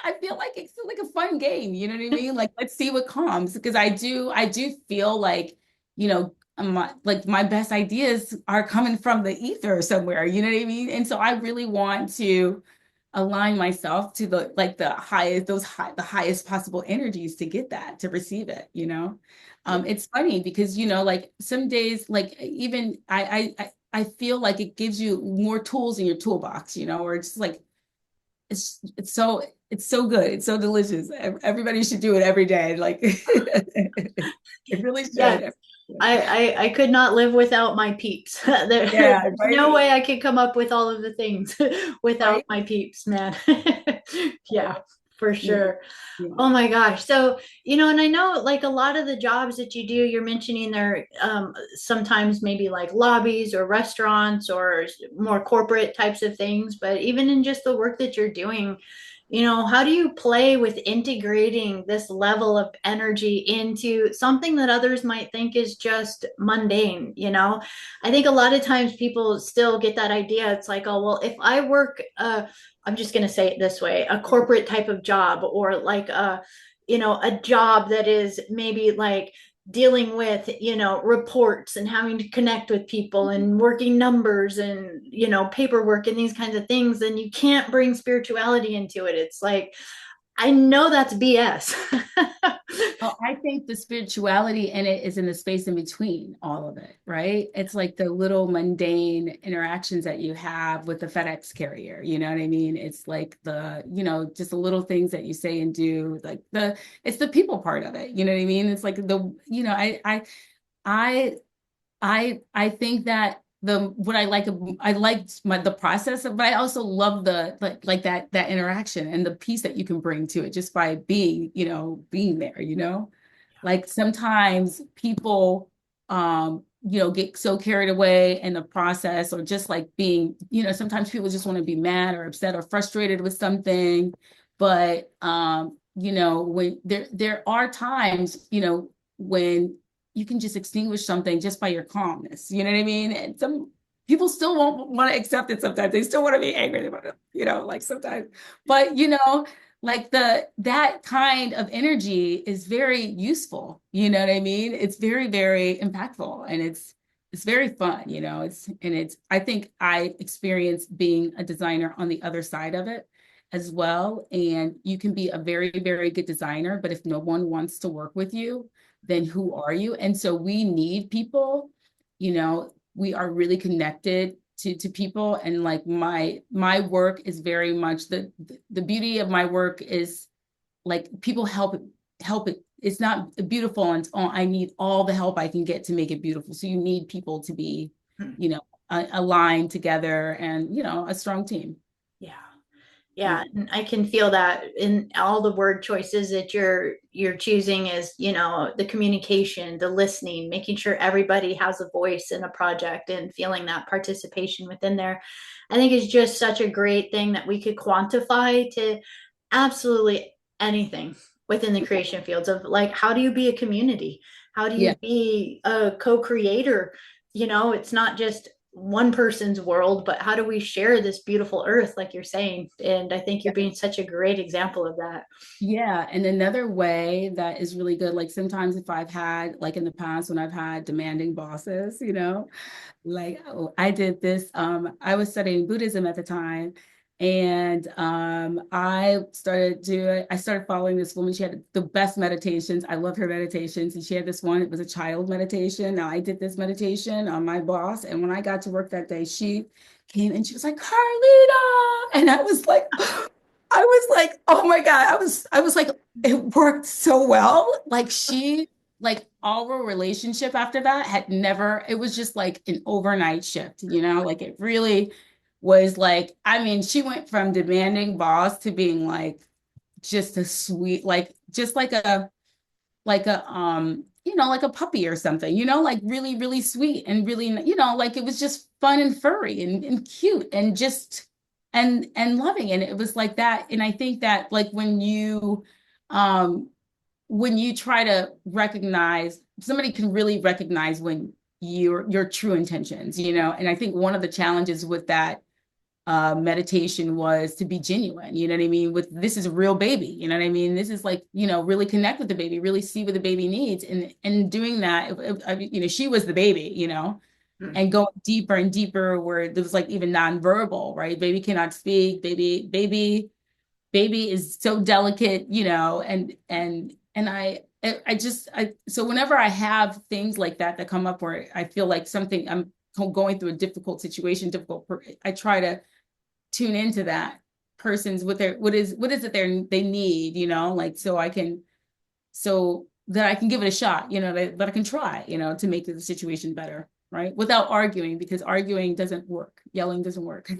I feel like it's like a fun game. You know what I mean? Like, let's see what comes. Because I do feel like, my best ideas are coming from the ether somewhere. You know what I mean? And so I really want to align myself to the highest possible energies to get that, to receive it. It's funny because, like some days, like even I feel like it gives you more tools in your toolbox, or it's like it's so good. It's so delicious. Everybody should do it every day. Like it really Yes. should. I could not live without my peeps. There's Yeah, no right. way I could come up with all of the things without Right. my peeps, man. Yeah, for Yeah. sure. Yeah. Oh my gosh. So, and I know like a lot of the jobs that you do, you're mentioning they're sometimes maybe like lobbies or restaurants or more corporate types of things, but even in just the work that you're doing, how do you play with integrating this level of energy into something that others might think is just mundane? I think a lot of times people still get that idea. It's like, oh, well, if I work, I'm just going to say it this way, a corporate type of job or like a job that is maybe like dealing with, reports and having to connect with people and working numbers and, paperwork and these kinds of things, then you can't bring spirituality into it. It's like, I know that's BS. Oh, I think the spirituality in it is in the space in between all of it, right? It's like the little mundane interactions that you have with the FedEx carrier, you know what I mean? It's like just the little things that you say and do, like it's the people part of it, you know what I mean? It's like I I think that the what I liked the process of, but I also love the like that interaction and the peace that you can bring to it just by being there, like sometimes people get so carried away in the process, or just like being, sometimes people just want to be mad or upset or frustrated with something. But when there are times, when you can just extinguish something just by your calmness. You know what I mean? And some people still won't want to accept it sometimes. They still want to be angry about it, like sometimes. But like that kind of energy is very useful. You know what I mean? It's very, very impactful, and it's very fun, it's I think I experienced being a designer on the other side of it as well. And you can be a very, very good designer, but if no one wants to work with you, then who are you? And so we need people, we are really connected to people. And like my work is very much the beauty of my work is like people help it. It's not beautiful and I need all the help I can get to make it beautiful. So you need people to be, aligned together and, a strong team. Yeah. Yeah. Yeah, and I can feel that in all the word choices that you're choosing is, the communication, the listening, making sure everybody has a voice in a project and feeling that participation within there. I think is just such a great thing that we could quantify to absolutely anything within the creation fields of like, how do you be a community? How do you Yeah. be a co-creator? It's not just one person's world, but how do we share this beautiful earth, like you're saying? And I think you're being such a great example of that. Yeah, and another way that is really good, like sometimes if I've had, like in the past when I've had demanding bosses, like I did this, I was studying Buddhism at the time, and I started following this woman. She had the best meditations. I love her meditations, and she had this one, it was a child meditation. Now I did this meditation on my boss, and when I got to work that day, she came and she was like, Carlita, and I was like, oh my God. I was like, it worked so well. Like like our relationship after that had never, it was just like an overnight shift, like it really was like, I mean, she went from demanding boss to being like just a sweet, like just like a puppy or something, like really, really sweet and really, like it was just fun and furry and cute and just and loving. And it was like that. And I think that like um when you try to recognize, somebody can really recognize when your true intentions, and I think one of the challenges with that meditation was to be genuine, you know what I mean? With this is a real baby, you know what I mean? This is like, really connect with the baby, really see what the baby needs. And doing that, she was the baby, Hmm. and going deeper and deeper where there was like even nonverbal, right? Baby cannot speak, baby is so delicate, and I just so whenever I have things like that come up where I feel like something going through a difficult situation, I try to tune into that person's what is it they need, like so that I can give it a shot, that I can try, to make the situation better, right? Without arguing, because arguing doesn't work. Yelling doesn't work.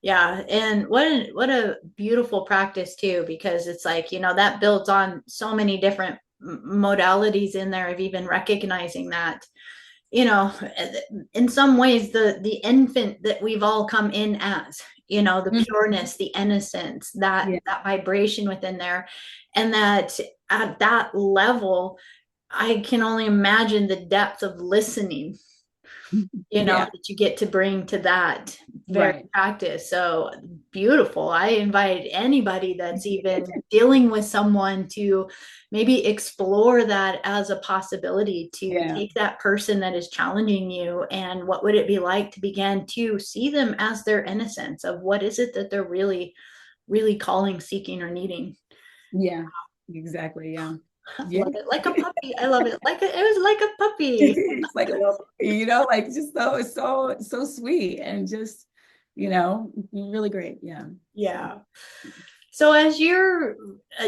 Yeah, and what a beautiful practice too, because it's like, that builds on so many different modalities in there of even recognizing that, you know, in some ways the infant that we've all come in as, the pureness, the innocence, that Yeah. that vibration within there, and that at that level, I can only imagine the depth of listening, Yeah. that you get to bring to that very Right. practice. So beautiful. I invite anybody that's even dealing with someone to maybe explore that as a possibility, to Yeah. take that person that is challenging you, and what would it be like to begin to see them as their innocence of what is it that they're really, really calling, seeking, or needing. Yeah. Exactly. Yeah. I Yeah. love it like a puppy. I love it like it was like a puppy. It's like a little, like just so sweet and just, really great. Yeah. So Yeah. So as you're,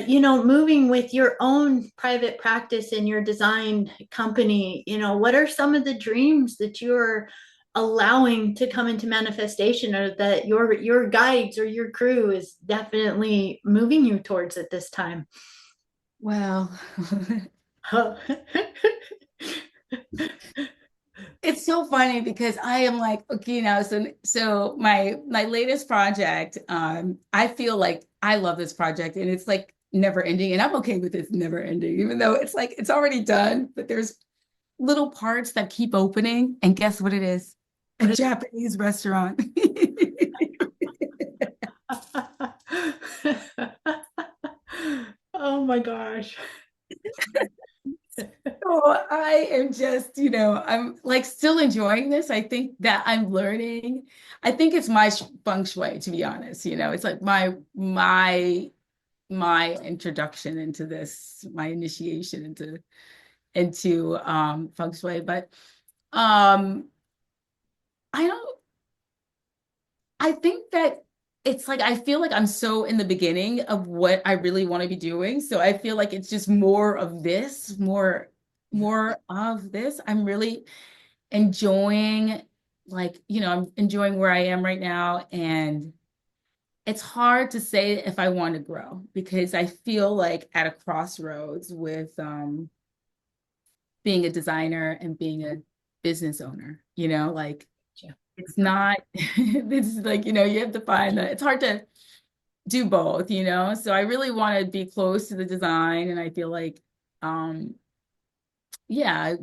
moving with your own private practice and your design company, what are some of the dreams that you're allowing to come into manifestation, or that your guides or your crew is definitely moving you towards at this time? well, it's so funny because I am like, okay, so my latest project, I feel like I love this project and it's like never ending, and I'm okay with this never ending, even though it's like it's already done, but there's little parts that keep opening. And guess what it is? A What is Japanese restaurant. Oh my gosh. So I am just, I'm like still enjoying this. I think that I'm learning. I think it's my feng shui, to be honest. It's like my introduction into this, my initiation into feng shui. But um I don't I think that it's like I feel like I'm so in the beginning of what I really want to be doing. So I feel like it's just more of this, more of this. I'm really enjoying, like, I'm enjoying where I am right now. And it's hard to say if I want to grow because I feel like at a crossroads with being a designer and being a business owner, like it's not, it's like, you have to find that it's hard to do both, So I really want to be close to the design. And I feel like, um, yeah,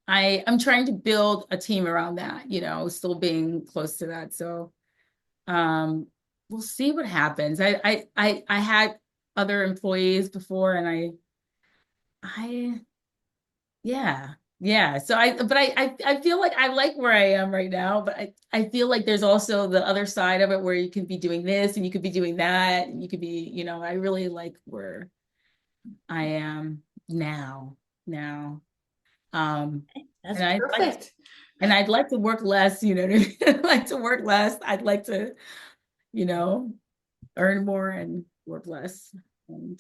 I'm trying to build a team around that, still being close to that. So um, we'll see what happens. I had other employees before, and I yeah, yeah. So I feel like I like where I am right now, but I feel like there's also the other side of it where you can be doing this and you could be doing that, and you could be, I really like where I am now. Um, That's and perfect. I'd like to work less, what I mean? I'd like to work less. I'd like to, you know, earn more and work less and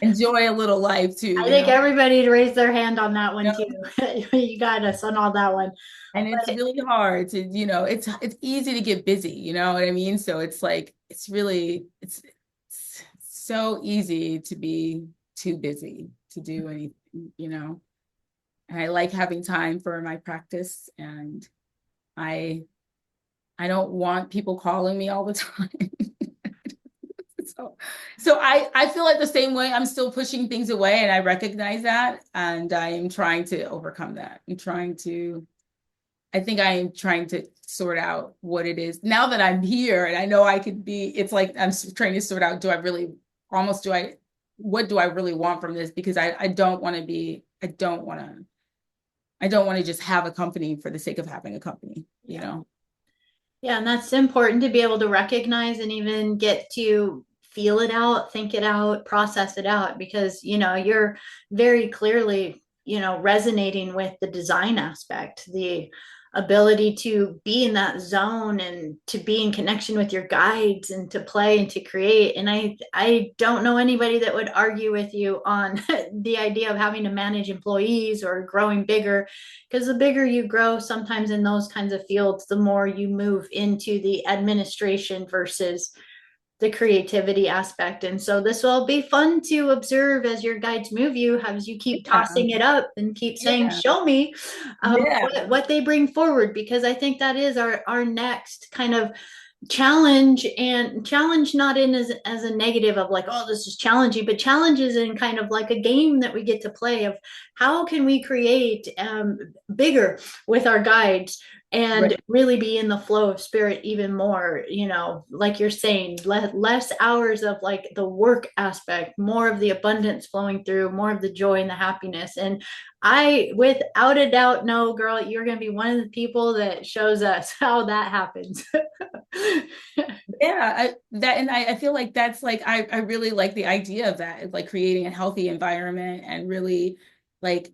enjoy a little life too, I think everybody to raise their hand on that one You too. know? You got us on all that one. And it's But really hard to, it's easy to get busy, you know what I mean? So it's like it's so easy to be too busy to do anything. And I like having time for my practice, and I I don't want people calling me all the time. So, so I feel like the same way. I'm still pushing things away, and I recognize that, and I am trying to overcome that. I think I am trying to sort out what it is now that I'm here, and I know I could be. It's like I'm trying to sort out. What do I really want from this? Because I don't want to be. I don't want to just have a company for the sake of having a company. yeah, and that's important to be able to recognize and even get to feel it out, think it out, process it out, because you're very clearly resonating with the design aspect, the ability to be in that zone and to be in connection with your guides and to play and to create. And I don't know anybody that would argue with you on the idea of having to manage employees or growing bigger, because the bigger you grow, sometimes in those kinds of fields, the more you move into the administration versus the creativity aspect. And so this will be fun to observe as your guides move you, as you keep Yeah, tossing it up and keep saying, yeah, show me yeah, what they bring forward, because I think that is our next kind of challenge. And challenge not in as a negative of like, oh, this is challenging, but challenges in kind of like a game that we get to play of how can we create bigger with our guides and right. really be in the flow of spirit even more, like you're saying, less hours of like the work aspect, more of the abundance flowing through, more of the joy and the happiness. And I, without a doubt, know, girl, you're going to be one of the people that shows us how that happens. Yeah, I feel like that's like I really like the idea of that, like creating a healthy environment and really like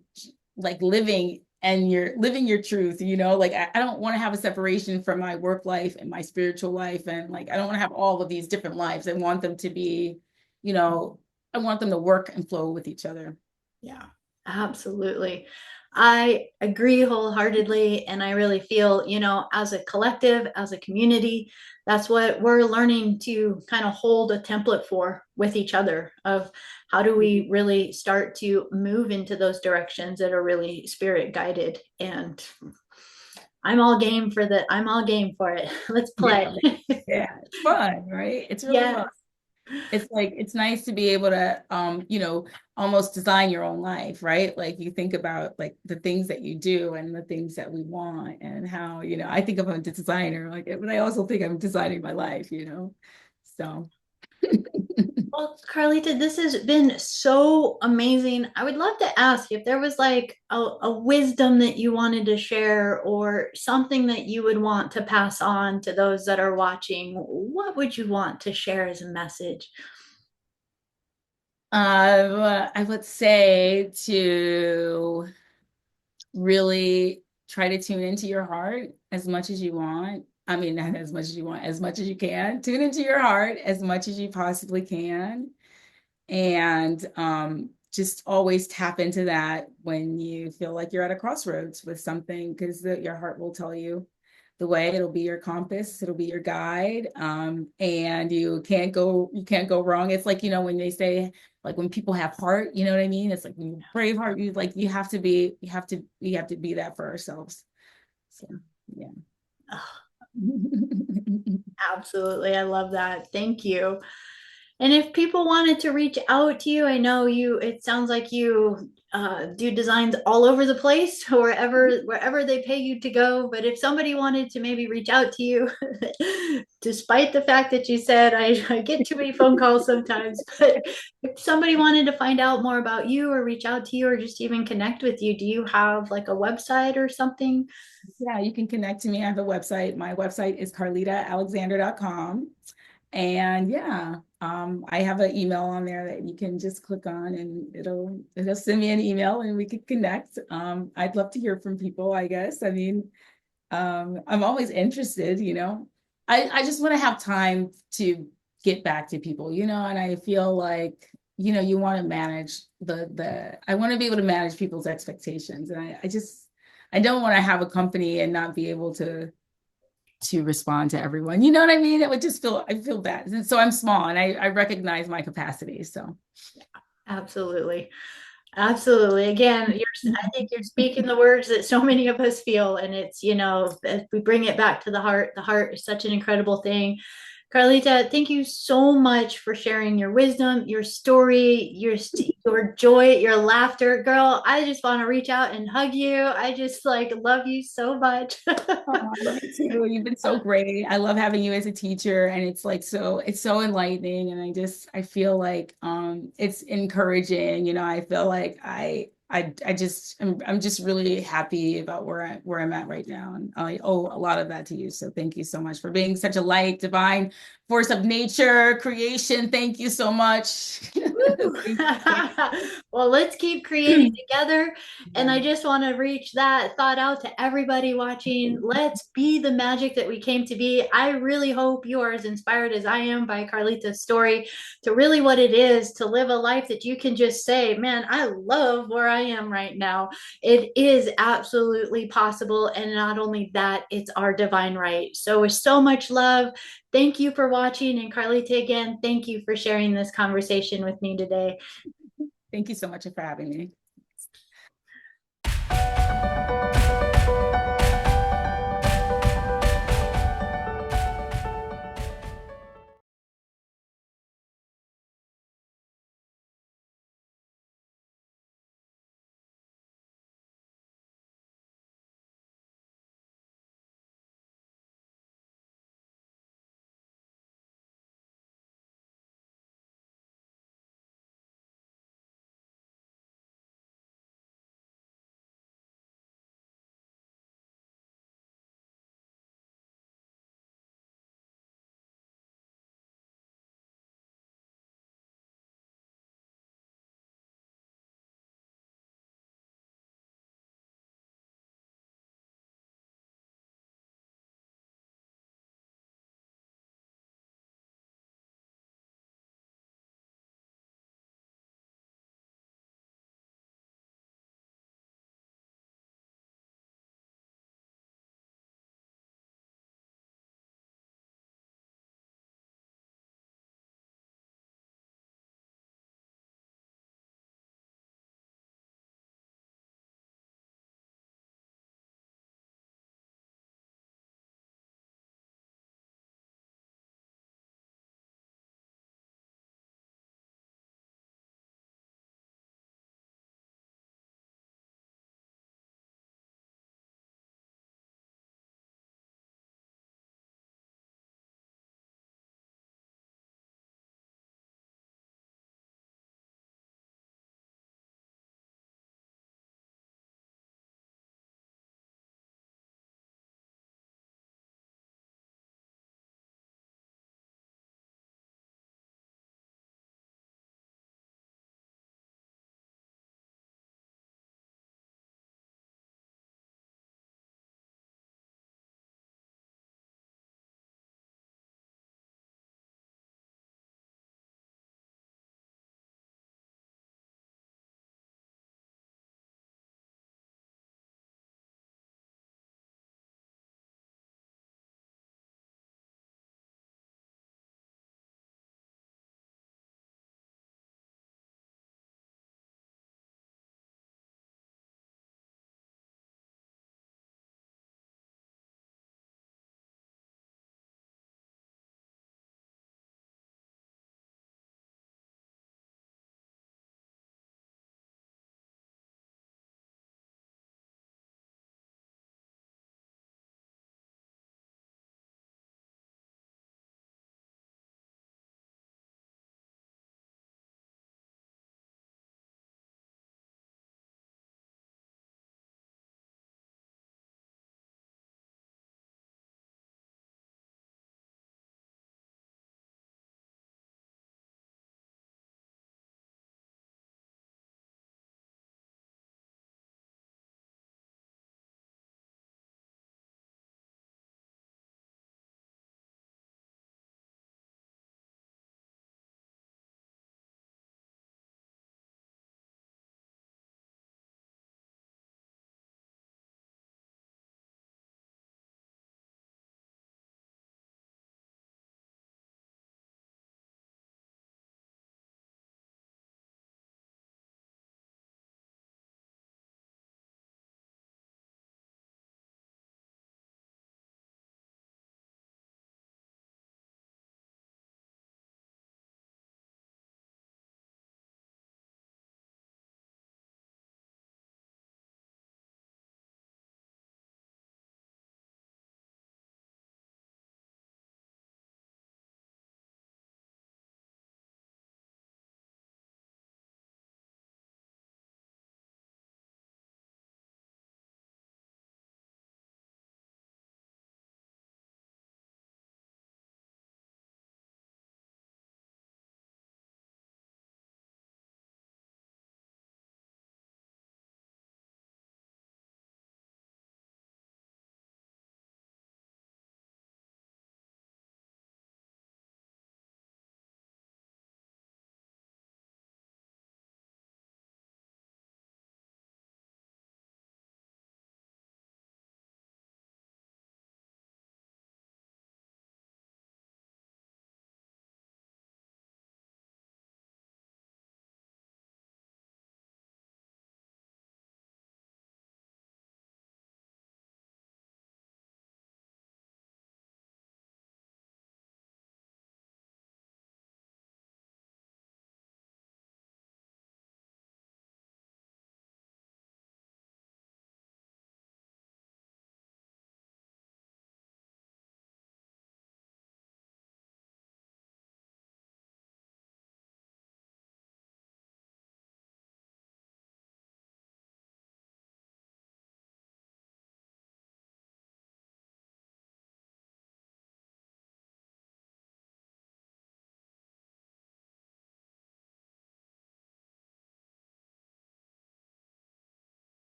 living and you're living your truth, like I don't want to have a separation from my work life and my spiritual life. And like I don't want to have all of these different lives. I want them to be, you know, I want them to work and flow with each other. Yeah, absolutely. I agree wholeheartedly. And I really feel, as a collective, as a community, that's what we're learning to kind of hold a template for with each other of how do we really start to move into those directions that are really spirit guided. And I'm all game for it. Let's play. Yeah. Yeah, it's fun, right? It's really fun. Yes. It's like it's nice to be able to almost design your own life, right? Like you think about like the things that you do and the things that we want and how, I think of a designer, like, but I also think I'm designing my life. So Well, Carlita, this has been so amazing. I would love to ask if there was like a wisdom that you wanted to share or something that you would want to pass on to those that are watching. What would you want to share as a message? I would say to really try to tune into your heart as much as you want. I mean, not as much as you want, as much as you can. Tune into your heart as much as you possibly can. And just always tap into that when you feel like you're at a crossroads with something, because your heart will tell you the way. It'll be your compass, it'll be your guide. And you can't go wrong. It's like, when they say, like when people have heart, you know what I mean? It's like when you brave heart, you have to be that for ourselves. So yeah. Oh, absolutely. I love that. Thank you. And if people wanted to reach out to you, I know it sounds like you do designs all over the place, wherever they pay you to go. But if somebody wanted to maybe reach out to you, despite the fact that you said I get too many phone calls sometimes, but if somebody wanted to find out more about you or reach out to you or just even connect with you, do you have like a website or something? Yeah, you can connect to me. I have a website. My website is carlitaalexander.com. And yeah, I have an email on there that you can just click on and it'll send me an email and we can connect. I'd love to hear from people, I guess. I mean, I'm always interested. I just want to have time to get back to people, and I feel like, you want to manage I want to be able to manage people's expectations. And I don't want to have a company and not be able to respond to everyone. You know what I mean? It would just I feel bad. And so I'm small and I recognize my capacity. So Absolutely. Absolutely. Again, I think you're speaking the words that so many of us feel. And it's, if we bring it back to the heart is such an incredible thing. Carlita, thank you so much for sharing your wisdom, your story, your joy, your laughter. Girl, I just want to reach out and hug you. I just like love you so much. oh, I love you too. You've been so great. I love having you as a teacher, and it's so enlightening. And I feel like it's encouraging. I feel like I'm just really happy about where I'm at right now, and I owe a lot of that to you. So thank you so much for being such a light, divine force of nature, creation. Thank you so much. Thank you. Well, let's keep creating Thank together. And I you. just want to reach that thought out to everybody watching. Let's be the magic that we came to be. I really hope you are as inspired as I am by Carlita's story to really what it is to live a life that you can just say, man, I love where I am right now. It is absolutely possible. And not only that, it's our divine right. So, with so much love, thank you for watching. And Carlita, again, thank you for sharing this conversation with me today. Thank you so much for having me.